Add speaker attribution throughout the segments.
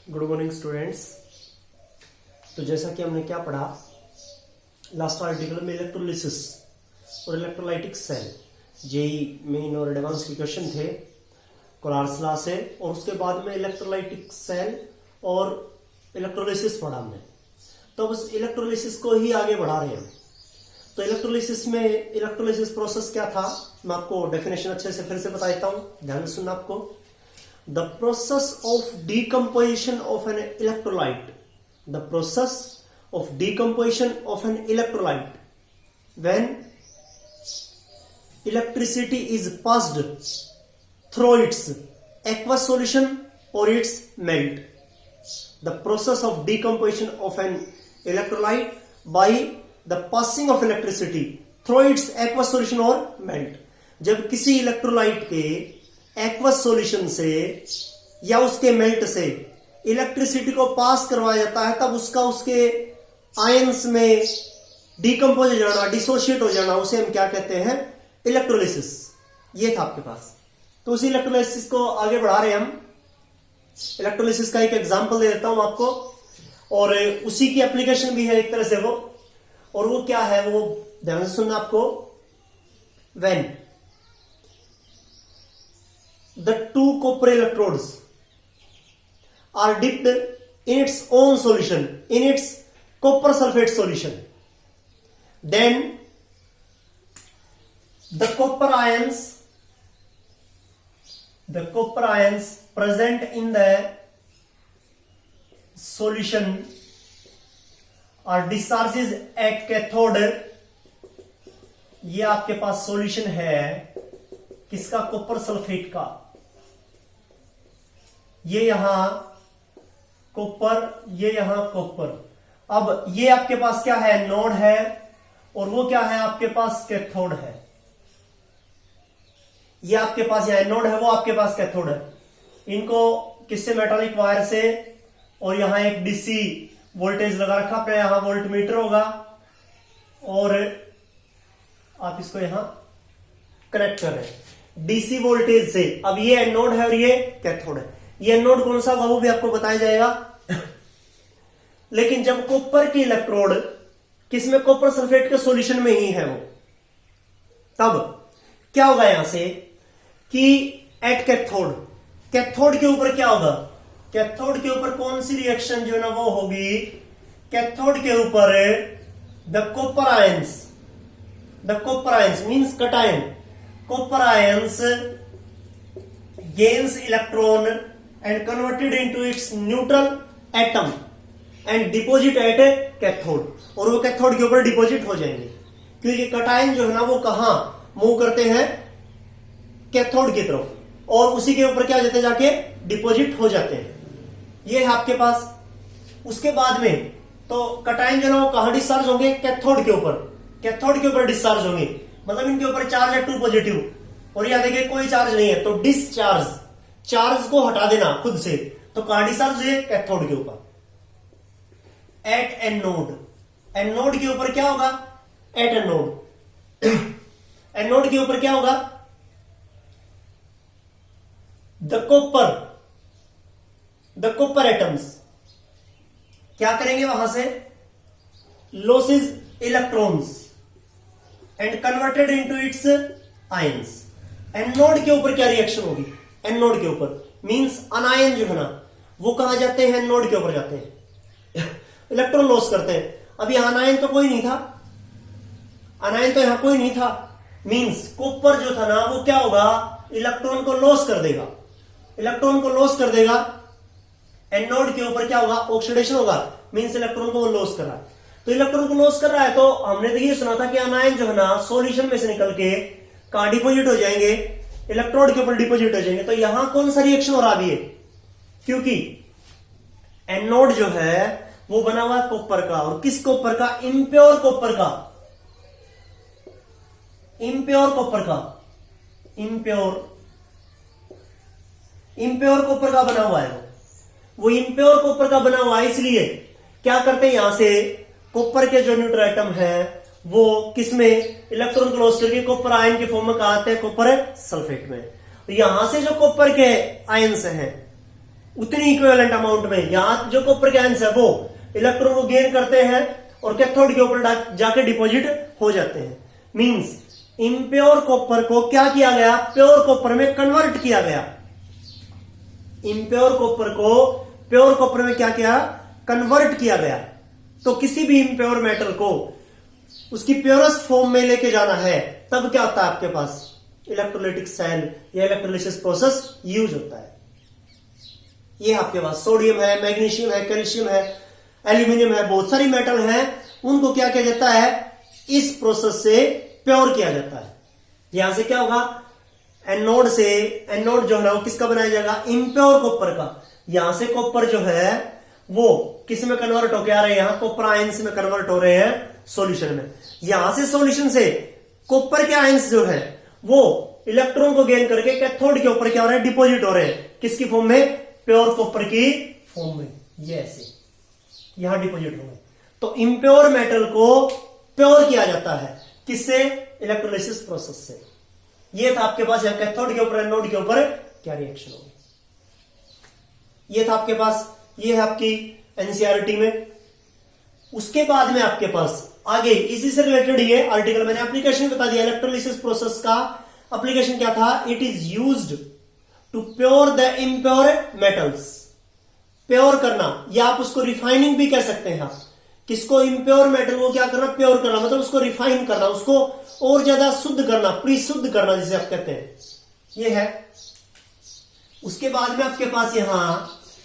Speaker 1: Good morning students. तो जैसा कि हमने क्या पढ़ा लास्ट आर्टिकल में, इलेक्ट्रोलिसिस और इलेक्ट्रोलाइटिक सेल जेई मेन और एडवांस के क्वेश्चन थे कोलार्स लॉ से, और उसके बाद में इलेक्ट्रोलाइटिक सेल और इलेक्ट्रोलिसिस पढ़ा हमने। तो बस इलेक्ट्रोलिसिस को ही आगे बढ़ा रहे हैं। तो इलेक्ट्रोलिसिस में इलेक्ट्रोलिसिस प्रोसेस क्या था, मैं आपको डेफिनेशन अच्छे से फिर से बता देता हूं, ध्यान से सुनना आपको। The process of decomposition of an electrolyte. The process of decomposition of an electrolyte when electricity is passed through its aqueous solution or its melt. The process of decomposition of an electrolyte by the passing of electricity through its aqueous solution or melt. जब किसी electrolyte के aqueous solution से या उसके melt से electricity को पास करवाया जाता है, तब उसका उसके आयंस में डिकम्पोज हो जाना, डिसोशिएट हो जाना, उसे हम क्या कहते हैं, इलेक्ट्रोलिसिस। ये था आपके पास। तो उसी इलेक्ट्रोलिसिस को आगे बढ़ा रहे हैं हम। इलेक्ट्रोलिसिस का एक एग्जांपल दे देता हूं आपको, और उसी की एप्लीकेशन भी है एक तरह से वो, और वो क्या है वो ध्यान से सुनना आपको। When the two copper electrodes are dipped in its own solution, in its copper sulfate solution, then the copper ions present in the solution are discharges at cathode। ये आपके पास सॉल्यूशन है किसका, कॉपर सल्फेट का। ये यहां copper, ये यहां copper. अब ये आपके पास क्या है, नोड है, और वो क्या है आपके पास, कैथोड है। ये आपके पास यहां नोड है, वो आपके पास कैथोड है। इनको किससे, मेटालिक वायर से, और यहां एक डीसी वोल्टेज लगा रखा पे, यहां वोल्ट मीटर होगा, और आप इसको यहां कनेक्ट कर रहे हैं डीसी वोल्टेज से। अब ये एनोड है और ये कैथोड है। ये एनोड कौन सा होगा वो भी आपको बताया जाएगा। लेकिन जब कॉपर की इलेक्ट्रोड किसमें, कॉपर सल्फेट के सॉल्यूशन में ही है वो, तब क्या होगा यहां से कि एट कैथोड, कैथोड के ऊपर क्या होगा, कैथोड के ऊपर कौन सी रिएक्शन जो है ना वो होगी, कैथोड के ऊपर the copper ions means cation, copper ions gains electron and converted into its neutral atom and deposit at cathode, और वो कैथोड के ऊपर डिपोजिट हो जाएंगे, क्योंकि कटायन जो है ना वो कहां मूव करते हैं, कैथोड की तरफ, और उसी के ऊपर क्या जाते जाके डिपोजिट हो जाते हैं। ये है आपके पास। उसके बाद में तो कटायन जो है ना वो कहां डिस्चार्ज होंगे, कैथोड के ऊपर, कैथोड के ऊपर डिस्चार्ज होंगे, मतलब इनके ऊपर चार्ज है 2 पॉजिटिव, और यहां देखिए कोई चार्ज नहीं है, तो डिस्चार्ज, चार्ज को हटा देना खुद से, तो कहां डिस्चार्ज है, कैथोड के ऊपर। एट एनोड, एनोड के ऊपर क्या होगा, एट एनोड, एनोड के ऊपर क्या होगा, द कॉपर एटम्स क्या करेंगे, वहां से losses electrons and converted into its ions. Anode के ऊपर क्या रिएक्शन होगी, एनोड के ऊपर मींस अनायन जो है ना वो कहां जाते हैं, एनोड के ऊपर जाते हैं, इलेक्ट्रॉन लॉस करते हैं। अब यहां अनायन तो कोई नहीं था, अनायन तो यहां कोई नहीं था, मींस कॉपर जो था ना वो क्या होगा, इलेक्ट्रॉन को लॉस कर देगा, इलेक्ट्रॉन को लॉस कर देगा। एनोड के ऊपर क्या होगा, ऑक्सीडेशन होगा, मींस इलेक्ट्रॉन को वो लॉस कर रहा है। तो इलेक्ट्रॉन को लॉस कर रहा है, तो हमने देखिए सुना था कि अनायन जो है ना सॉल्यूशन में से निकल के कहां डिपोजिट हो जाएंगे, इलेक्ट्रोड के ऊपर डिपोजिट हो जाएंगे। तो यहां कौन सा रिएक्शन हो रहा है, क्योंकि एनोड जो है वो बना हुआ है कॉपर का, और किस कॉपर का, इम्प्योर कॉपर का, इम्प्योर कॉपर का, इम्प्योर कॉपर का बना हुआ है। वो इम्प्योर कॉपर का बना हुआ है, इसलिए क्या करते हैं, यहां से कॉपर के जो न्यूट्रल एटम है वो किसमें, इलेक्ट्रॉन को लॉस करके कॉपर आयन के फॉर्म में कहा आते हैं, कॉपर सल्फेट में। तो यहां से जो कॉपर के आयंस हैं उतनी इक्विवेलेंट अमाउंट में यहां जो कॉपर के आयंस है वो इलेक्ट्रॉन को गेन करते हैं और कैथोड के ऊपर जाके डिपॉजिट हो जाते हैं। मींस इम्प्योर कॉपर को क्या किया गया, प्योर कॉपर में कन्वर्ट किया गया। इम्प्योर कॉपर को प्योर कॉपर में क्या किया, कन्वर्ट किया गया। तो किसी भी इम्प्योर मेटल को उसकी प्योरेस्ट फॉर्म में लेके जाना है तब क्या होता है, आपके पास इलेक्ट्रोलाइटिक सेल या इलेक्ट्रोलिसिस प्रोसेस यूज होता है। ये आपके पास सोडियम है, मैग्नीशियम है, कैल्शियम है, एल्यूमिनियम है, बहुत सारी मेटल है, उनको क्या किया जाता है, इस प्रोसेस से प्योर किया जाता है। यहां से क्या होगा, एनोड से, एनोड जो है वो किसका बनाया जाएगा, इम्प्योर कॉपर का। यहां से कॉपर जो है वो किस में कन्वर्ट होकर आ रहे हैं, यहां कॉपर आयंस में कन्वर्ट हो रहे हैं सॉल्यूशन में। यहां से सॉल्यूशन से कॉपर के आयंस जो है वो इलेक्ट्रॉन को गेन करके कैथोड के ऊपर क्या हो रहा है, डिपॉजिट हो रहे हैं। किसकी फॉर्म में, प्योर कॉपर की फॉर्म में। ये ऐसे यहां डिपॉजिट हो गए। तो इम्प्योर मेटल को प्योर किया जाता है किससे, इलेक्ट्रोलिसिस प्रोसेस से। ये था आपके पास यहां कैथोड के ऊपर, एनोड के ऊपर क्या रिएक्शन होगी। ये था आपके पास, ये है आपकी एनसीईआरटी में। उसके बाद में आपके पास आगे इसी से रिलेटेड ये आर्टिकल मैंने एप्लीकेशन बता दिया। इलेक्ट्रोलिसिस प्रोसेस का एप्लीकेशन क्या था, it is used to pure the impure metals. Pure करना, या आप उसको रिफाइनिंग भी कह सकते हैं। आप किसको, इम्प्योर मेटल को क्या करना, प्योर करना, मतलब उसको रिफाइन करना, उसको और ज्यादा शुद्ध करना, प्रीशुद्ध करना जिसे आप कहते हैं। ये है। उसके बाद में आपके पास यहां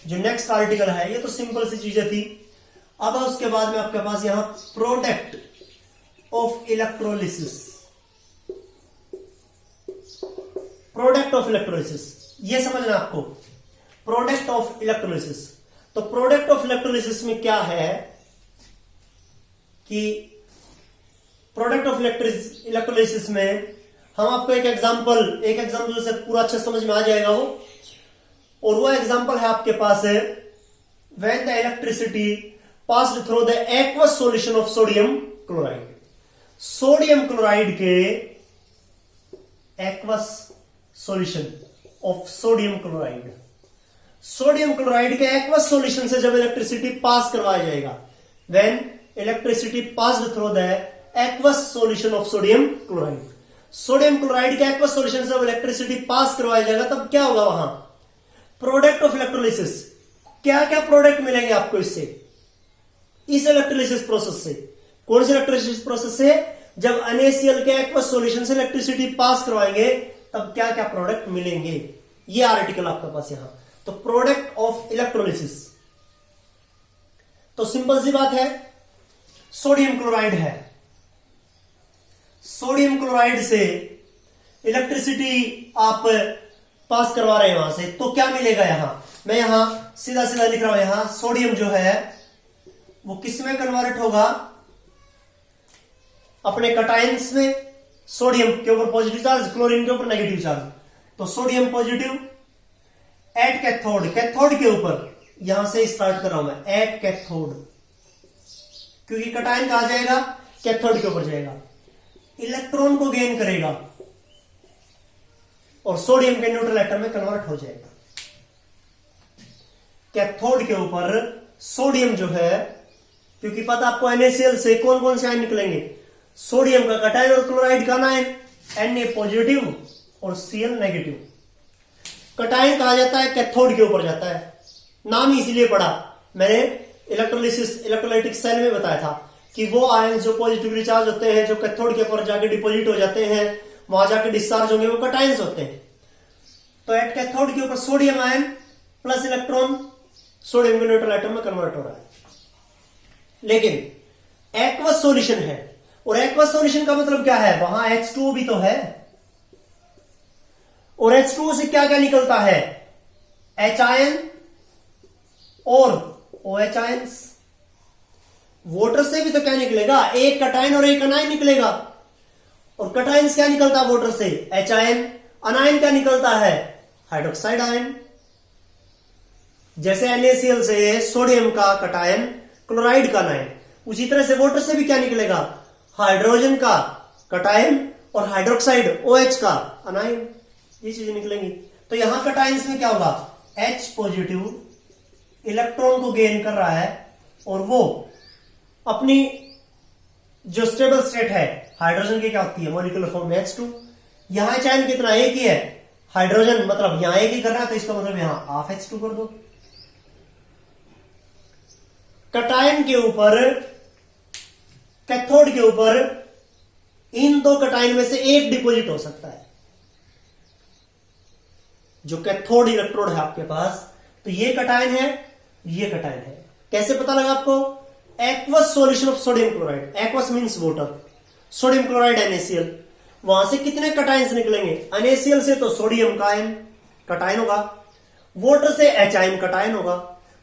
Speaker 1: जो नेक्स्ट आर्टिकल है, ये तो सिंपल सी चीजें थी। अब उसके बाद में आपके पास यहां product of electrolysis, product of electrolysis, ये समझना आपको, प्रोडक्ट ऑफ इलेक्ट्रोलिसिस। तो प्रोडक्ट ऑफ इलेक्ट्रोलिसिस में क्या है कि प्रोडक्ट ऑफ इलेक्ट्रोलिसिस में हम आपको एक एग्जांपल से पूरा अच्छा समझ में आ जाएगा वो। और वो एग्जांपल है आपके पास है, when the electricity passed through the aqueous solution of sodium chloride. Sodium chloride के aqueous solution of sodium chloride, sodium chloride के एक्वस सॉल्यूशन से जब इलेक्ट्रिसिटी पास करवाया जाएगा, when electricity passed through the aqueous solution of sodium chloride, sodium chloride के aqueous solution से जब electricity pass करवाया जाएगा तब क्या होगा, वहां प्रोडक्ट ऑफ इलेक्ट्रोलिसिस, क्या क्या प्रोडक्ट मिलेंगे आपको इससे, इस इलेक्ट्रोलिसिस प्रोसेस से। कौन से इलेक्ट्रोलिसिस प्रोसेस से, जब NaCl के एक्वस सॉल्यूशन से इलेक्ट्रिसिटी पास करवाएंगे तब क्या क्या प्रोडक्ट मिलेंगे। ये आर्टिकल आपके पास यहां। तो प्रोडक्ट ऑफ इलेक्ट्रोलिसिस, तो सिंपल सी बात है, सोडियम क्लोराइड है, सोडियम क्लोराइड से इलेक्ट्रिसिटी आप पास करवा रहे हैं वहां से, तो क्या मिलेगा यहां, मैं यहां सीधा सीधा लिख रहा हूं। यहां सोडियम जो है वो किस में कन्वर्ट होगा, अपने कटायंस में, सोडियम के ऊपर पॉजिटिव चार्ज, क्लोरीन के ऊपर नेगेटिव चार्ज। तो sodium positive at cathode, cathode के ऊपर, यहां से स्टार्ट कर रहा हूं मैं, एट कैथोड, क्योंकि कटायन कहां जाएगा, कैथोड के ऊपर जाएगा, इलेक्ट्रॉन को गेन करेगा और सोडियम के न्यूट्रल एटम में कन्वर्ट हो जाएगा। कैथोड के ऊपर सोडियम जो है, क्योंकि पता आपको NaCl से कौन कौन से आयन निकलेंगे, सोडियम का कटायन और क्लोराइड का आयन, Na पॉजिटिव और Cl नेगेटिव। कटायन कहा जाता है कैथोड के ऊपर जाता है, नाम ही इसलिए पड़ा, मैंने इलेक्ट्रोलाइटिक सेल में बताया था कि वो आयन जो पॉजिटिवली चार्ज होते हैं, जो कैथोड के ऊपर जाके डिपॉजिट हो जाते हैं, वहां जाके डिस्चार्ज होंगे, वो कटायंस होते हैं। तो एट कैथोड के ऊपर sodium ion plus electron sodium के न्यूट्रल एटम में कन्वर्ट हो रहा है। लेकिन एक्वस सॉल्यूशन है, और एक्वस सॉल्यूशन का मतलब क्या है, वहां H2O भी तो है, और H2O से क्या क्या निकलता है, H आयन और OH आयंस। वाटर से भी तो क्या निकलेगा, एक कटायन और एक अनायन निकलेगा, और कटायंस क्या निकलता है वाटर से, H आयन, अनायन क्या निकलता है, हाइड्रोक्साइड आयन। जैसे NaCl से सोडियम का कटायन, क्लोराइड का अनायन, उसी तरह से वाटर से भी क्या निकलेगा, हाइड्रोजन का कटायन और हाइड्रोक्साइड OH का अनायन, ये चीजें निकलेंगी। तो यहां कटायंस में क्या होगा, H पॉजिटिव इलेक्ट्रॉन को गेन कर रहा है और वो अपनी जो स्टेबल स्टेट है हाइड्रोजन की क्या होती है मॉलिक्यूलर फॉर्म में H2। यहां चाइन कितना एक ही है, हाइड्रोजन मतलब यहां एक ही करना है तो इसका मतलब यहां हाफ H2 कर दो। कटायन के ऊपर, कैथोड के ऊपर इन दो कटायन में से एक डिपॉजिट हो सकता है। जो कैथोड इलेक्ट्रोड है आपके पास, तो ये कटायन है, ये कटायन है। कैसे पता लगा आपको? Aqueous solution of sodium chloride, aqueous means water, sodium chloride NaCl, वहां से कितने कटायंस निकलेंगे? NaCl से तो सोडियम का आयन कटायन होगा, वाटर से H आयन कटायन होगा,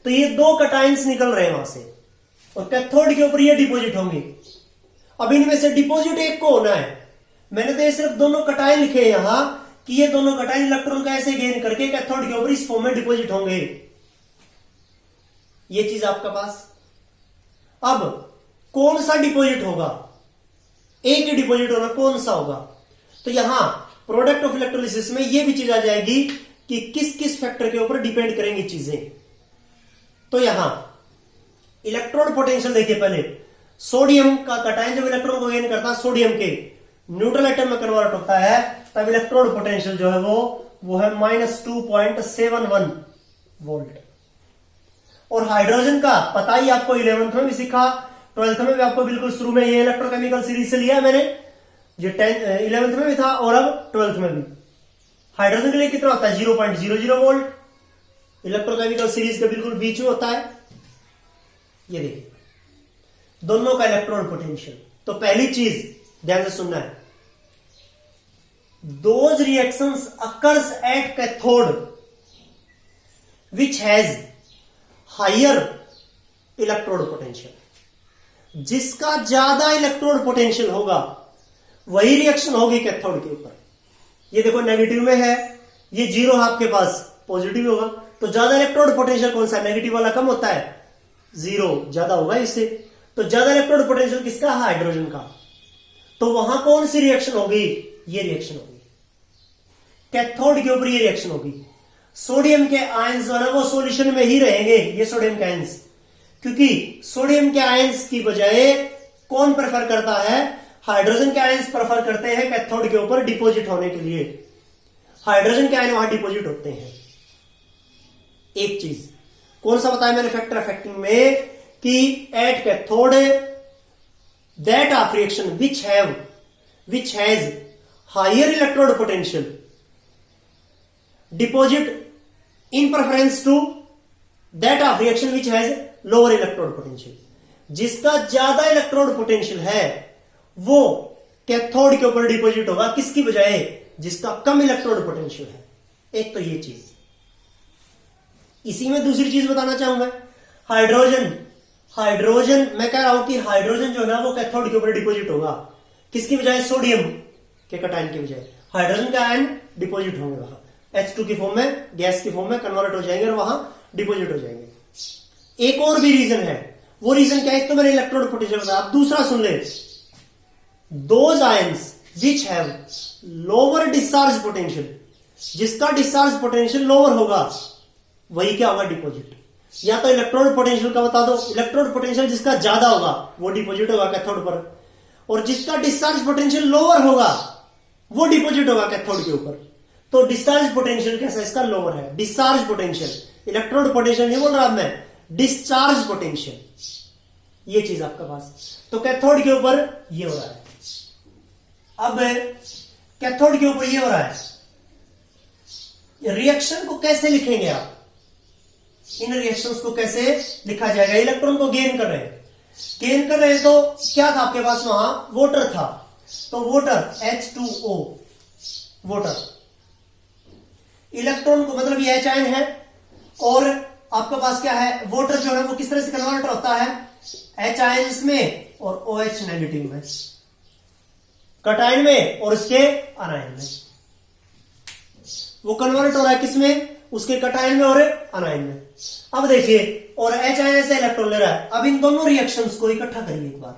Speaker 1: तो ये दो कटायंस निकल रहे हैं वहां से और कैथोड के ऊपर ये डिपॉजिट होंगे। अब इनमें से डिपॉजिट एक को होना है। मैंने तो ये सिर्फ दोनों कटायन लिखे हैं यहां कि ये दोनों कटायन इलेक्ट्रॉन का ऐसे गेन करके कैथोड के ऊपर इस फॉर्म में डिपॉजिट होंगे। ये चीज आपका पास। अब कौन सा डिपॉजिट होगा? एक ही डिपॉजिट होना, कौन सा होगा? तो यहां प्रोडक्ट ऑफ इलेक्ट्रोलिसिस में ये भी चीज आ जाएगी कि किस किस फैक्टर के ऊपर डिपेंड करेंगी चीजें। तो यहां इलेक्ट्रॉन पोटेंशियल देखिए पहले, सोडियम का कटायन जब इलेक्ट्रॉन को गेन करता है सोडियम के न्यूट्रल एटम में कन्वर्ट होता है, तब इलेक्ट्रॉन पोटेंशियल जो है वो है -2.71 वोल्ट। और हाइड्रोजन का पता ही आपको 11th में भी सीखा, 12th में भी आपको बिल्कुल शुरू में ये इलेक्ट्रोकेमिकल सीरीज से लिया है मैंने, जो 11th में भी था और अब 12th में भी। हाइड्रोजन के लिए कितना होता है? 0.00 वोल्ट, इलेक्ट्रोकेमिकल सीरीज के बिल्कुल बीच में होता है। ये देखिए दोनों का इलेक्ट्रॉन पोटेंशियल। तो पहली चीज ध्यान से सुनना है, those reactions occurs at cathode which has higher electrode potential. जिसका ज्यादा इलेक्ट्रोड पोटेंशियल होगा वही रिएक्शन होगी कैथोड के ऊपर। ये देखो नेगेटिव में है, ये 0 आपके पास, पॉजिटिव होगा, तो ज्यादा इलेक्ट्रोड पोटेंशियल कौन सा? नेगेटिव वाला कम होता है, 0 ज्यादा होगा इससे। तो ज्यादा इलेक्ट्रोड पोटेंशियल किसका? हाइड्रोजन का। तो वहां कौन सी रिएक्शन होगी? ये रिएक्शन होगी कैथोड के ऊपर, ये रिएक्शन होगी। सोडियम के आयंस जो है वो सॉल्यूशन में ही रहेंगे, ये सोडियम के आयंस, क्योंकि सोडियम के आयंस की बजाय कौन प्रेफर करता है? हाइड्रोजन के आयंस प्रेफर करते हैं कैथोड के ऊपर डिपॉजिट होने के लिए। हाइड्रोजन के आयन वहां डिपॉजिट होते हैं। एक चीज कौन सा बताया मैंने फैक्टर अफेक्टिंग में कि at cathode that of reaction which has higher electrode potential deposit in preference to that of reaction which has lower electrode potential। जिसका ज्यादा इलेक्ट्रोड पोटेंशियल है वो कैथोड के ऊपर डिपॉजिट होगा, किसकी बजाय? जिसका कम इलेक्ट्रोड पोटेंशियल है। एक तो ये चीज। इसी में दूसरी चीज बताना चाहूंगा, हाइड्रोजन मैं कह रहा हूं कि हाइड्रोजन जो है ना वो कैथोड के ऊपर डिपॉजिट होगा, किसकी बजाय? सोडियम के कटायन की बजाय हाइड्रोजन का आयन डिपॉजिट होंगे वहां, H2 की फॉर्म में, गैस की फॉर्म में कन्वर्ट हो जाएंगे और वहां डिपॉजिट हो जाएंगे। एक और भी रीजन है, वो रीजन क्या है? एक तो मैंने इलेक्ट्रोड पोटेंशियल बताया, अब दूसरा सुन ले, those ions which have lower discharge potential, जिसका डिस्चार्ज पोटेंशियल लोअर होगा वही क्या होगा? डिपॉजिट। या तो इलेक्ट्रोड पोटेंशियल का बता दो, इलेक्ट्रोड पोटेंशियल जिसका ज्यादा होगा वो डिपॉजिट होगा कैथोड पर, और जिसका डिस्चार्ज पोटेंशियल लोअर होगा वो डिपॉजिट होगा कैथोड के ऊपर। तो डिस्चार्ज पोटेंशियल कैसा? इसका लोअर है। डिस्चार्ज पोटेंशियल, इलेक्ट्रोड पोटेंशियल नहीं बोल रहा मैं, डिस्चार्ज पोटेंशियल, ये चीज आपका पास। तो कैथोड के ऊपर ये हो रहा है। अब कैथोड के ऊपर ये हो रहा है, रिएक्शन को कैसे लिखेंगे आप? इन रिएक्शंस को कैसे लिखा जाएगा? इलेक्ट्रॉन को गेन कर रहे हैं, तो क्या था आपके पास? वहां वाटर था, तो वाटर H2O, वाटर। इलेक्ट्रॉन को मतलब ये H आयन है, और आपके पास क्या है? वाटर जो है वो किस तरह से कन्वर्ट होता है? H आयंस में और OH नेगेटिव में, कटायन में और इसके अनायन में। वो कन्वर्ट हो रहा है किसमें? उसके कटायन में और अनायन में। अब देखिए, और H आयन से इलेक्ट्रॉन ले रहा है। अब इन दोनों रिएक्शंस को इकट्ठा करिए एक बार।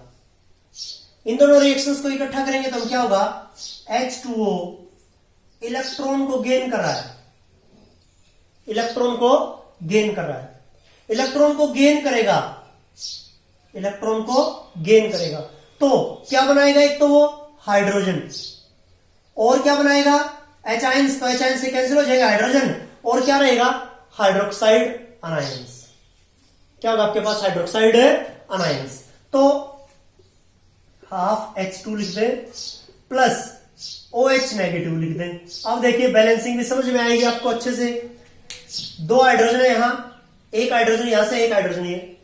Speaker 1: इन दोनों रिएक्शंस को इकट्ठा करेंगे तो क्या होगा? H2O इलेक्ट्रॉन को गेन कर रहा है, इलेक्ट्रॉन को गेन कर रहा है। इलेक्ट्रॉन को गेन करेगा, इलेक्ट्रॉन को गेन करेगा। तो क्या बनाएगा, एक तो वो हाइड्रोजन, और क्या बनाएगा एच आयंस, तो एच आयंस से कैंसिल हो जाएगा हाइड्रोजन, और क्या रहेगा हाइड्रोक्साइड अनायंस। क्या होगा आपके पास हाइड्रोक्साइड अनायंस। तो हाफ H2 लिख दें प्लस OH नेगेटिव लिख दें। अब देखिए बैलेंसिंग भी समझ में आएगी आपको अच्छे से। दो हाइड्रोजन है यहां, एक हाइड्रोजन यहां से, एक हाइड्रोजन ये,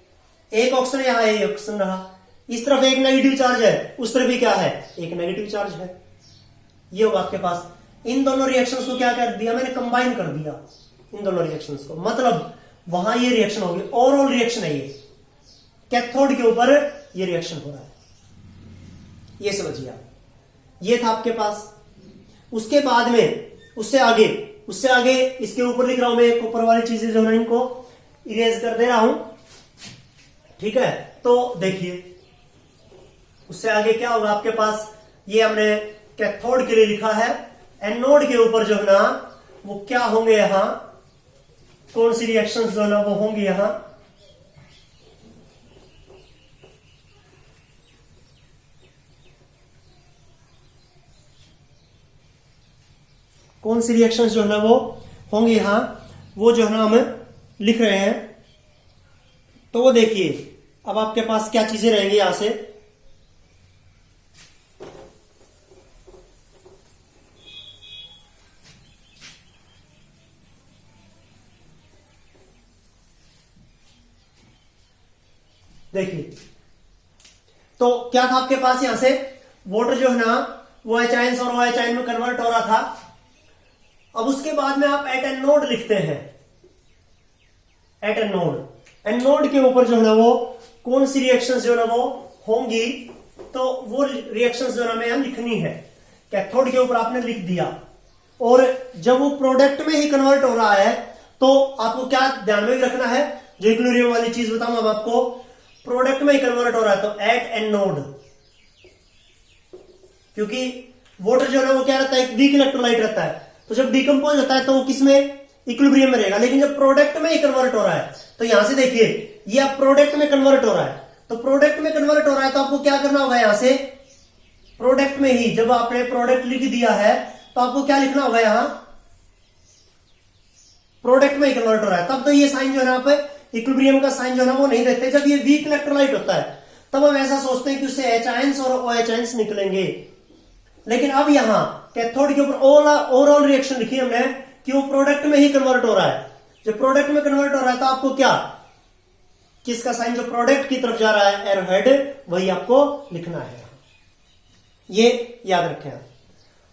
Speaker 1: एक ऑक्सीजन यहां है, एक ऑक्सीजन रहा। इस तरफ एक नेगेटिव चार्ज है, उस तरफ भी क्या है, एक नेगेटिव चार्ज है। ये होगा आपके पास। इन दोनों रिएक्शंस को क्या कर दिया मैंने, कंबाइन कर दिया इन दोनों रिएक्शंस को, मतलब वहां ये रिएक्शन होगी, ओवरऑल रिएक्शन है ये, कैथोड के ऊपर ये रिएक्शन हो रहा है, ये समझिए आप। ये था आपके पास। उसके बाद में उससे आगे इसके ऊपर लिख रहा हूं मैं, ऊपर वाली चीजें जो है इनको इरेज कर दे रहा हूं, ठीक है। तो देखिए उससे आगे क्या होगा आपके पास, ये हमने कैथोड के लिए लिखा है। एनोड के ऊपर जो है ना वो क्या होंगे, यहां कौन सी रिएक्शंस जो है ना वो होंगी, यहां कौन सी रिएक्शंस जो है ना वो होंगी, यहां वो जो है ना हम लिख रहे हैं। तो वो देखिए अब आपके पास क्या चीजें रहेंगी यहां से, देखिए तो क्या था आपके पास, यहां से वाटर जो है ना वो एच आयंस और OH आयन में कन्वर्ट हो रहा था। अब उसके बाद में आप एट एन नोड लिखते हैं, at anode. Anode के ऊपर जो है ना वो कौन सी रिएक्शंस जो है ना वो होंगी, तो वो रिएक्शंस जो है ना हमें लिखनी है। कैथोड के ऊपर आपने लिख दिया, और जब वो प्रोडक्ट में ही कन्वर्ट हो रहा है तो आपको क्या ध्यान में रखना है, जो इक्विलिब्रियम वाली चीज बताऊंगा अब आपको, प्रोडक्ट में ही कन्वर्ट हो रहा है तो एट एन नोड, क्योंकि वाटर जो है वो क्या रहता है, एक वीक इलेक्ट्रोलाइट रहता है, तो जब डिकम्पोज होता है तो वो किसमें, इक्विलिब्रियम में रहेगा। लेकिन जब प्रोडक्ट में ही कन्वर्ट हो रहा है, तो यहां से देखिए ये आप प्रोडक्ट में कन्वर्ट हो रहा है, तो प्रोडक्ट में कन्वर्ट हो रहा है तो आपको क्या करना होगा, यहां से प्रोडक्ट में ही, जब आपने प्रोडक्ट लिख दिया है तो आपको क्या लिखना होगा, यहां प्रोडक्ट में ही कन्वर्ट हो रहा है। तब तो ये साइन जो है ना आप इक्विलिब्रियम का साइन जो है ना वो नहीं देते। जब ये वीक इलेक्ट्रोलाइट होता है तब हम ऐसा सोचते हैं कि उससे एच आयंस और OH आयंस निकलेंगे। लेकिन अब यहां कैथोड के ऊपर ओवरऑल रिएक्शन लिखी हमने कि वो प्रोडक्ट में ही कन्वर्ट हो रहा है। जब प्रोडक्ट में कन्वर्ट हो रहा है तो आपको क्या, किसका साइन जो प्रोडक्ट की तरफ जा रहा है, एरोहेड, वही आपको लिखना है, ये याद रखें।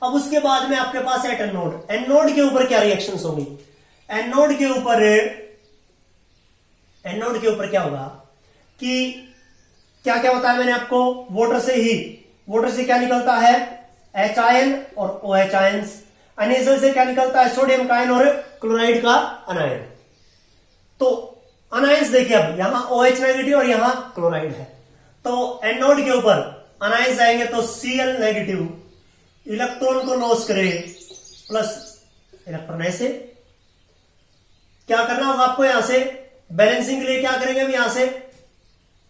Speaker 1: अब उसके बाद में आपके पास है एनोड। एनोड के ऊपर क्या रिएक्शंस होंगी, एनोड के ऊपर क्या होगा कि क्या क्या बताया मैंने आपको, वाटर से क्या निकलता है, एच आयन और OH आयंस। अनेजल से क्या निकलता है, सोडियम का आयन और क्लोराइड का अनायन। तो अनायंस देखिए, अब यहां OH नेगेटिव और यहां क्लोराइड है, तो एनोड के ऊपर अनायंस आएंगे तो Cl नेगेटिव, इलेक्ट्रॉन को लॉस करे प्लस इलेक्ट्रॉन। ऐसे क्या करना होगा आपको, यहां से बैलेंसिंग के लिए क्या करेंगे हम, यहां से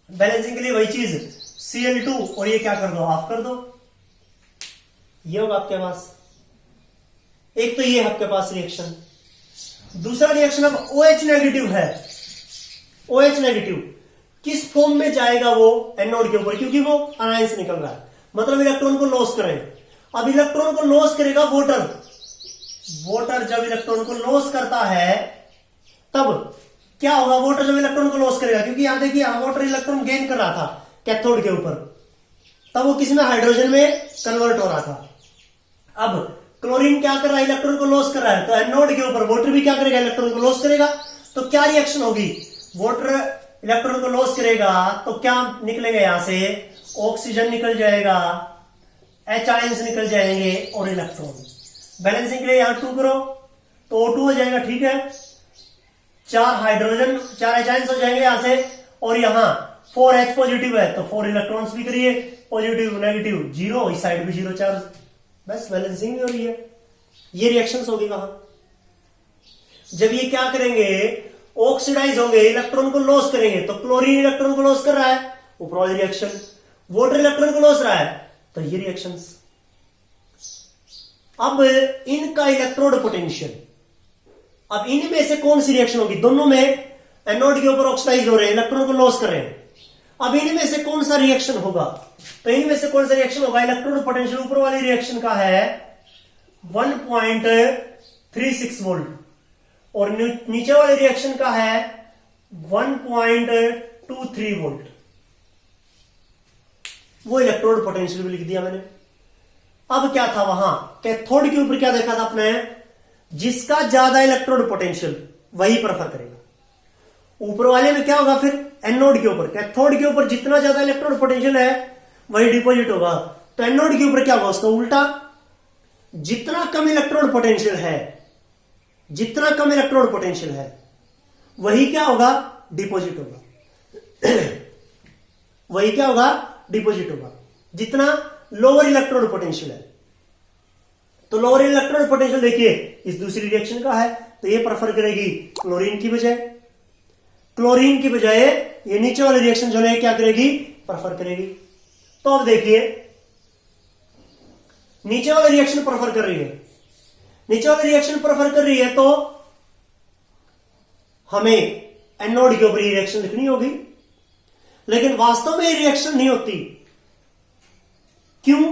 Speaker 1: बैलेंसिंग के लिए वही चीज Cl2, और ये क्या कर दो, ऑफ कर दो। ये होगा आपके पास। एक तो ये है आपके पास रिएक्शन। दूसरा रिएक्शन अब OH नेगेटिव है, OH नेगेटिव किस फॉर्म में जाएगा वो एनोड के ऊपर, क्योंकि वो अनायन से निकल रहा है, मतलब इलेक्ट्रॉन को लॉस करेगा। अब इलेक्ट्रॉन को लॉस करेगा वाटर जब इलेक्ट्रॉन को लॉस करता है तब क्या होगा, वाटर जब इलेक्ट्रॉन को लॉस करेगा, क्योंकि यहां देखिए यहां वाटर इलेक्ट्रॉन गेन कर रहा था कैथोड के ऊपर, तब वो किसमें, हाइड्रोजन में कन्वर्ट हो रहा था। अब क्लोरीन क्या कर रहा है, इलेक्ट्रॉन को लॉस कर रहा है, तो एनोड के ऊपर वाटर भी क्या करेगा, इलेक्ट्रॉन को लॉस करेगा। तो क्या रिएक्शन होगी, वाटर इलेक्ट्रॉन को लॉस करेगा तो क्या निकलेगा, यहां से ऑक्सीजन निकल जाएगा, H आयंस निकल जाएंगे और इलेक्ट्रॉन। बैलेंसिंग के लिए यहां 2 करो तो O2 हो जाएगा, ठीक है। 4 हाइड्रोजन 4 H आयंस हो जाएंगे यहां से, और यहां 4H पॉजिटिव है तो 4 इलेक्ट्रॉन्स भी करिए, पॉजिटिव नेगेटिव 0, इस साइड भी 0 चार्ज, बस बैलेंसिंग हो रही है। ये रिएक्शंस होगी वहां। जब ये क्या करेंगे, ऑक्सीडाइज होंगे, इलेक्ट्रॉन को लॉस करेंगे, तो क्लोरीन इलेक्ट्रॉन को लॉस कर रहा है, ऊपर वाली रिएक्शन, वाटर इलेक्ट्रॉन को लॉस रहा है, तो ये रिएक्शंस। अब इनका इलेक्ट्रोड पोटेंशियल, अब इनमें से कौन सी रिएक्शन होगी, दोनों में एनोड के ऊपर ऑक्सीडाइज हो रहे हैं, इलेक्ट्रॉन को लॉस कर रहे हैं, अब इनमें से कौन सा रिएक्शन होगा, तो इनमें से कौन सा रिएक्शन होगा, इलेक्ट्रोड पोटेंशियल ऊपर वाली रिएक्शन का है 1.36 वोल्ट और नीचे वाले रिएक्शन का है 1.23 वोल्ट। वो इलेक्ट्रोड पोटेंशियल भी लिख दिया मैंने। अब क्या था वहां कैथोड के ऊपर, क्या देखा था आपने, जिसका ज्यादा इलेक्ट्रोड पोटेंशियल वही प्रेफर करेगा। ऊपर वाले में क्या होगा, फिर एनोड के ऊपर, कैथोड के ऊपर जितना ज्यादा इलेक्ट्रोड पोटेंशियल है वही डिपॉजिट होगा, तो एनोड के ऊपर क्या होगा, उसका उल्टा, जितना कम इलेक्ट्रोड पोटेंशियल है, जितना कम इलेक्ट्रोड पोटेंशियल है वही क्या होगा, डिपॉजिट होगा। वही क्या होगा, डिपॉजिट होगा, जितना लोअर इलेक्ट्रोड पोटेंशियल है। तो लोअर इलेक्ट्रोड पोटेंशियल देखिए इस दूसरी रिएक्शन का है, तो ये प्रेफर करेगी क्लोरीन की बजाय, क्लोरीन की बजाय ये नीचे वाली रिएक्शन जो है क्या करेगी, प्रेफर करेगी। तो अब देखिए नीचे वाली रिएक्शन प्रेफर कर रही है, नीचे वाली रिएक्शन प्रेफर कर रही है, तो हमें एनोड के ऊपर ये रिएक्शन लिखनी होगी, लेकिन वास्तव में ये रिएक्शन नहीं होती। क्यों?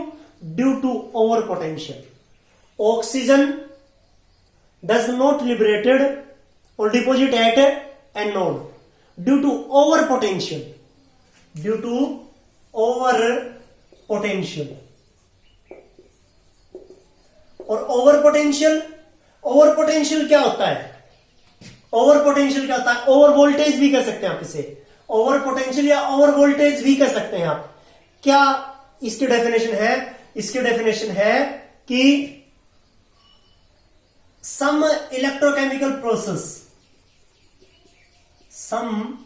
Speaker 1: Due to over potential, oxygen does not liberated और deposit at anode due to over potential, due to over potential. और ओवर पोटेंशियल क्या होता है, ओवर पोटेंशियल क्या होता है, ओवर वोल्टेज भी कह सकते हैं आप इसे, ओवर पोटेंशियल या ओवर वोल्टेज भी कह सकते हैं आप। क्या इसकी डेफिनेशन है, इसकी डेफिनेशन है कि some electrochemical process, some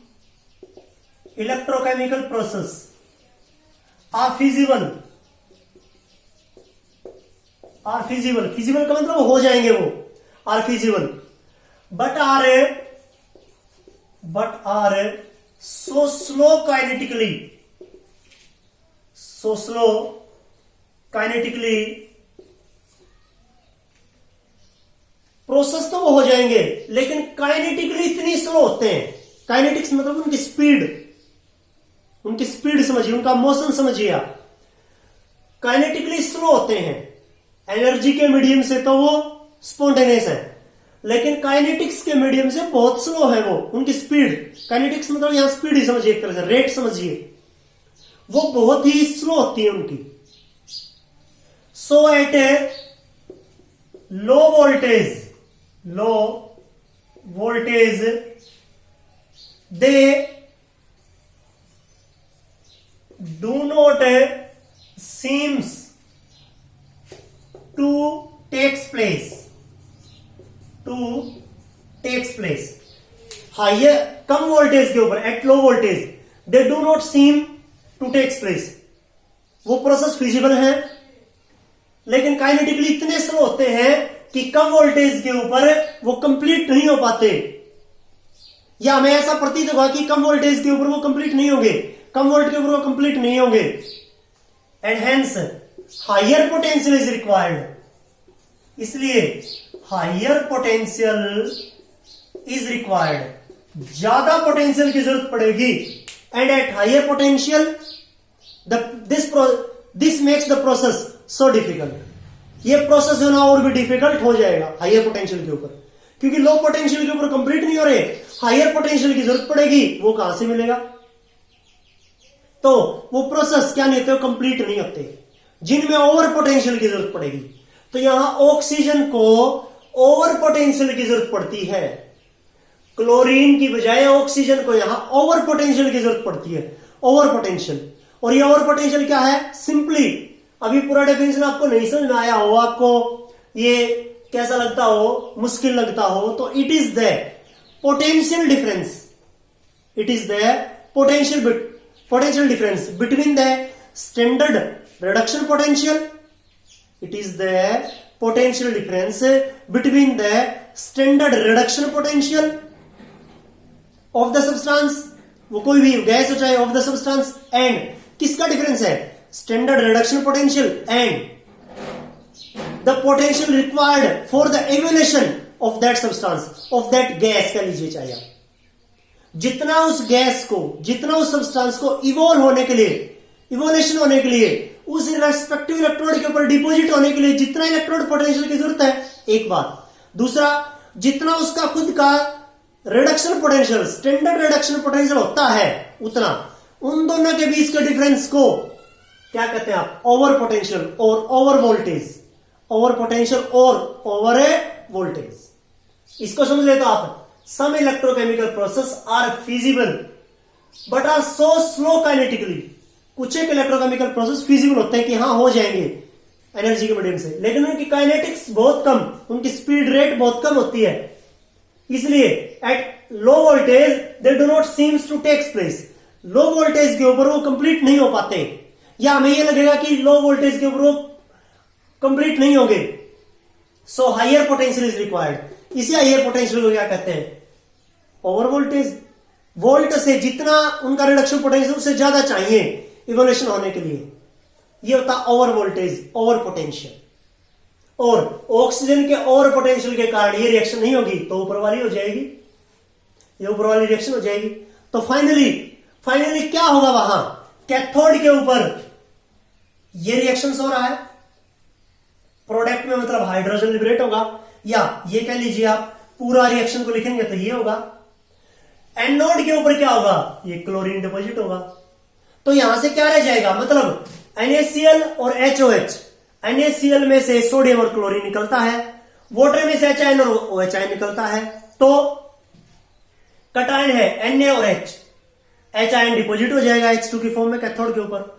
Speaker 1: electrochemical process are feasible, are feasible, feasible का मतलब हो जाएंगे वो, are feasible, but are so slow kinetically, so slow kinetically, process तो वो हो जाएंगे लेकिन काइनेटिकली इतनी स्लो होते हैं। काइनेटिक्स मतलब उनकी स्पीड, उनकी स्पीड समझिए, उनका मोशन समझिए आप, काइनेटिकली स्लो होते हैं। एनर्जी के मीडियम से तो वो स्पॉन्टेनियस है, लेकिन काइनेटिक्स के मीडियम से बहुत स्लो है वो, उनकी स्पीड, काइनेटिक्स मतलब यहां स्पीड ही समझिए, एक तरह से रेट समझिए, वो बहुत ही स्लो होती है उनकी। So at a low voltage they do not seems to takes place, higher, कम वोल्टेज के ऊपर, at low voltage they do not seem to takes place, वो प्रोसेस फिजिबल है लेकिन काइनेटिकली इतने स्लो होते हैं कि कम वोल्टेज के ऊपर वो कंप्लीट नहीं हो पाते, या हमें ऐसा प्रतीत होगा कि कम वोल्टेज के ऊपर वो कंप्लीट नहीं होंगे, कम वोल्ट के ऊपर वो कंप्लीट नहीं होंगे, and hence higher potential is required, इसलिए हायर पोटेंशियल इज रिक्वायर्ड, ज्यादा पोटेंशियल की जरूरत पड़ेगी, and at higher potential this makes the process so difficult, ये प्रोसेस जो ना और भी डिफिकल्ट हो जाएगा हायर पोटेंशियल के ऊपर, क्योंकि लो पोटेंशियल के ऊपर कंप्लीट नहीं हो रहे, हायर पोटेंशियल की जरूरत पड़ेगी, वो कहां से मिलेगा, तो वो प्रोसेस क्या नहीं होते, कंप्लीट नहीं होते, जिनमें ओवर पोटेंशियल की जरूरत पड़ेगी। तो यहां ऑक्सीजन को ओवर पोटेंशियल की जरूरत पड़ती है, क्लोरीन की बजाय ऑक्सीजन को यहां ओवर पोटेंशियल की जरूरत पड़ती है, ओवर पोटेंशियल। और ये ओवर पोटेंशियल क्या है, सिंपली, अभी पूरा डेफिनेशन आपको नहीं समझ में आया हो, आपको ये कैसा लगता हो, मुश्किल लगता हो, तो it is the potential difference, it is the potential difference between the standard reduction potential, it is the potential difference between the standard reduction potential of the substance, वो कोई भी गैस हो चाहे ऑफ द सब्सटेंस, एंड किसका difference है, standard reduction potential and the potential required for the evolution of that substance, of that gas कह लीजिए चाहे आप, जितना उस गैस को, जितना उस सब्सटेंस को इवोल्व होने के लिए, इवोल्यूशन होने के लिए, उस रेस्पेक्टिव इलेक्ट्रोड के ऊपर डिपॉजिट होने के लिए जितना इलेक्ट्रोड पोटेंशियल की जरूरत है, एक बात। दूसरा, जितना उसका खुद का reduction potential, standard reduction potential होता है, उतना उन दोनों के बीच के डिफरेंस को क्या कहते हैं आप, ओवर पोटेंशियल और ओवर वोल्टेज, ओवर पोटेंशियल और ओवर वोल्टेज। इसको समझ ले तो आप, some electrochemical process are feasible but are so slow kinetically, कुछ एक इलेक्ट्रोकेमिकल प्रोसेस फिजिबल होते हैं कि हाँ हो जाएंगे एनर्जी के मीडियम से, लेकिन उनकी काइनेटिक्स बहुत कम, उनकी स्पीड रेट बहुत कम होती है, इसलिए at low voltage they do not seems to takes place, low voltage के ऊपर वो कंप्लीट नहीं हो पाते, या हमें ये लगेगा कि लो वोल्टेज के ऊपर वो कंप्लीट नहीं होंगे, so higher potential is required. इसे हायर पोटेंशियल को क्या कहते हैं, ओवर वोल्टेज। वोल्ट से जितना उनका रिडक्शन पोटेंशियल उससे ज्यादा चाहिए इवोल्यूशन होने के लिए, ये होता ओवर वोल्टेज, ओवर पोटेंशियल। और ऑक्सीजन के ओवर पोटेंशियल के कारण ये रिएक्शन नहीं होगी तो ऊपर वाली हो जाएगी, ये ऊपर वाली रिएक्शन हो जाएगी। तो फाइनली क्या होगा वहां, कैथोड के ऊपर ये रिएक्शन हो रहा है, प्रोडक्ट में मतलब हाइड्रोजन लिबरेट होगा, या ये कह लीजिए आप पूरा रिएक्शन को लिखेंगे तो ये होगा। एनोड के ऊपर क्या होगा, ये क्लोरीन डिपॉजिट होगा। तो यहां से क्या रह जाएगा, मतलब NaCl और HOH, NaCl में से सोडियम और क्लोरीन निकलता है, वाटर में से H और OH निकलता है, तो कटायन है Na और H, H डिपॉजिट हो जाएगा H2 की फॉर्म में कैथोड के ऊपर।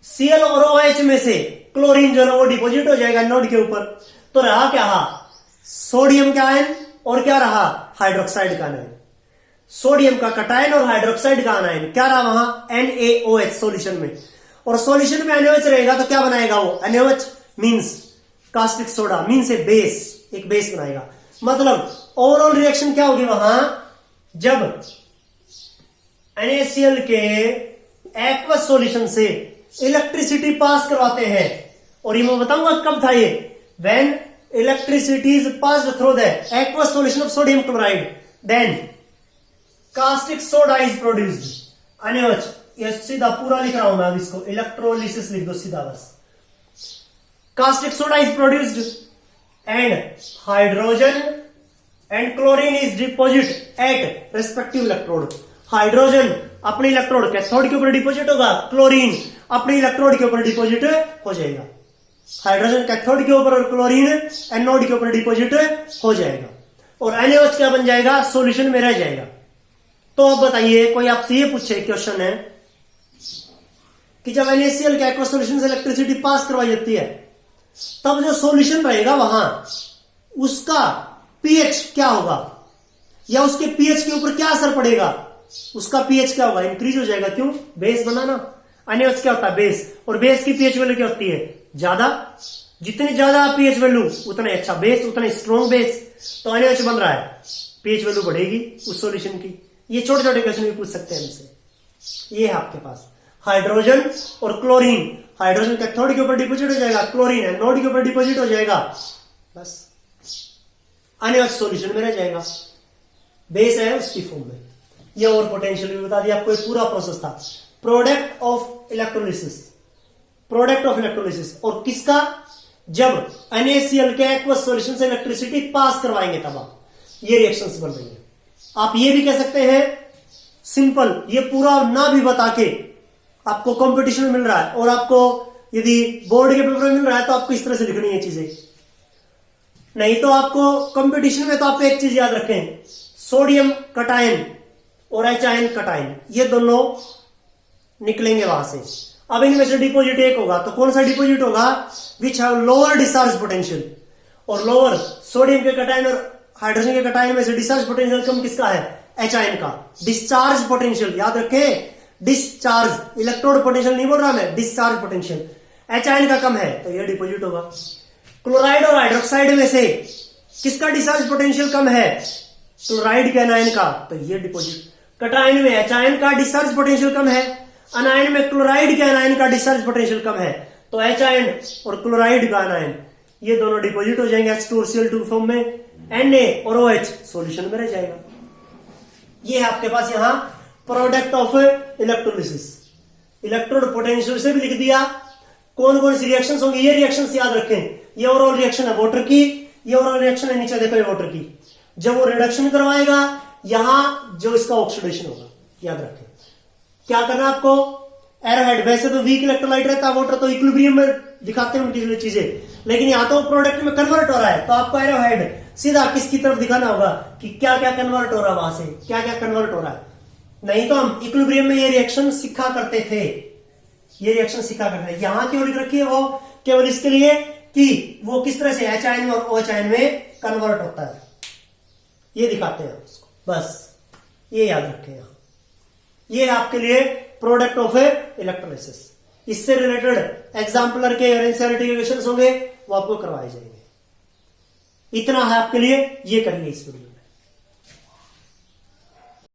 Speaker 1: Cl और OH में से क्लोरीन जो है वो डिपॉजिट हो जाएगा एनोड के ऊपर। तो रहा क्या, सोडियम का आयन और क्या रहा, हाइड्रोक्साइड का आयन। सोडियम का कटायन और हाइड्रोक्साइड का आयन क्या रहा वहां, NaOH सॉल्यूशन में। और सॉल्यूशन में NaOH रहेगा तो क्या बनाएगा वो, NaOH means caustic soda, means a base, एक बेस बनाएगा। मतलब ओवरऑल रिएक्शन क्या होगी वहां, जब NaCl के एक्वस सॉल्यूशन से इलेक्ट्रिसिटी पास करवाते हैं, और ये मैं बताऊंगा कब था ये, when electricity is passed through the aqueous solution of sodium chloride, then caustic soda is produced. NaOH, ये सीधा पूरा लिख रहा हूं मैं अब इसको, इलेक्ट्रोलिसिस लिख दो सीधा बस। Caustic soda is produced and hydrogen and chlorine is deposit eight respective electrode. Hydrogen अपने इलेक्ट्रोड कैथोड के ऊपर डिपॉजिट होगा, क्लोरीन अपने इलेक्ट्रोड के ऊपर डिपॉजिट हो जाएगा। हाइड्रोजन कैथोड के ऊपर और क्लोरीन एनोड के ऊपर डिपॉजिट हो जाएगा, और NaOH क्या बन जाएगा, सॉल्यूशन में रह जाएगा। तो अब बताइए, कोई आपसे ये पूछे, क्वेश्चन है कि जब NaCl के एक्वस सॉल्यूशन से इलेक्ट्रिसिटी पास करवाई जाती है, तब जो सॉल्यूशन रहेगा वहां उसका pH क्या होगा, या उसके pH के ऊपर क्या असर पड़ेगा, उसका pH क्या होगा, इंक्रीज हो जाएगा। क्यों, बेस बनाना। NaOH क्या होता है, बेस, और बेस की pH वैल्यू क्या होती है, ज्यादा। जितनी ज्यादा pH वैल्यू उतना अच्छा बेस, उतना स्ट्रॉन्ग बेस। तो NaOH बन रहा है, pH वैल्यू बढ़ेगी उस सॉल्यूशन की। ये छोटे छोटे क्वेश्चन भी पूछ सकते हैं हमसे। ये है आपके पास हाइड्रोजन और क्लोरीन, हाइड्रोजन कैथोड के ऊपर डिपॉजिट हो जाएगा, क्लोरीन एनोड के ऊपर डिपॉजिट हो जाएगा, बस NaOH सॉल्यूशन में रह जाएगा, बेस है उसकी फॉर्म में। ये और पोटेंशियल भी बता दिया आपको, पूरा प्रोसेस था। Product of electrolysis, product of electrolysis, और किसका, जब NaCl के एक्वस सॉल्यूशन से इलेक्ट्रिसिटी पास करवाएंगे तब आप ये रिएक्शंस बन रही है। आप ये भी कह सकते हैं सिंपल, ये पूरा ना भी बता के आपको कंपटीशन में मिल रहा है, और आपको यदि बोर्ड के पेपर में मिल रहा है तो आपको इस तरह से लिखनी है चीजें। नहीं तो आपको कंपटीशन में तो आप एक चीज याद रखें, सोडियम कटायन और H कटायन, ये दोनों निकलेंगे वहां से। अब इनमें से डिपॉजिट एक होगा, तो कौन सा डिपॉजिट होगा, which have lower discharge potential. और लोअर सोडियम के कटायन और हाइड्रोजन के कटायन में से डिस्चार्ज पोटेंशियल कम किसका है, H का। डिस्चार्ज पोटेंशियल याद रखें, डिस्चार्ज, इलेक्ट्रोड पोटेंशियल नहीं बोल रहा मैं, डिस्चार्ज पोटेंशियल H का कम है तो ये डिपॉजिट होगा। क्लोराइड और हाइड्रोक्साइड में से किसका डिस्चार्ज पोटेंशियल कम है, क्लोराइड के एनायन का, तो ये डिपॉजिट। कटायन में एच आयन का डिस्चार्ज पोटेंशियल कम है, अनायन में क्लोराइड के एनायन का डिस्चार्ज पोटेंशियल कम है, तो एच आयन और क्लोराइड का एनायन ये दोनों डिपॉजिट हो जाएंगे H2Cl2 फॉर्म में, Na और OH सॉल्यूशन में रह जाएगा। ये है आपके पास यहां product of electrolysis. Electrode potential से भी लिख दिया। कौन कौन सी रिएक्शंस होंगी, ये रिएक्शंस याद रखें। ये ओवरऑल रिएक्शन है वाटर की, ये ओवरऑल रिएक्शन है नीचे देखो ये वाटर की। जब वो रिडक्शन करवाएगा यहां जो इसका ऑक्सीडेशन होगा, याद रखें। क्या करना आपको, एरोहेड, वैसे तो वीक इलेक्ट्रोलाइट रहता है वाटर, तो इक्विलिब्रियम में दिखाते हैं उनकी चीजें, लेकिन यहां तो प्रोडक्ट में कन्वर्ट हो रहा है, तो आपको एरोहेड सीधा किसकी तरफ दिखाना होगा कि क्या क्या कन्वर्ट हो रहा है, वहां से क्या क्या कन्वर्ट हो रहा है। नहीं तो हम इक्विलिब्रियम में ये रिएक्शन सीखा करते थे, ये रिएक्शन सीखा करते थे। यहां क्यों लिख रखी है वो, केवल इसके लिए कि वो किस तरह से एच आयन और OH आयन में कन्वर्ट होता है, ये दिखाते हैं उसको, बस ये याद रखें। यहां ये आपके लिए प्रोडक्ट ऑफ इलेक्ट्रोलिसिस। इससे रिलेटेड एग्जाम्पलर के एनसीईआरटी क्वेश्चंस होंगे, वो आपको करवाए जाएंगे। इतना है आपके लिए, ये करिए इस वीडियो में।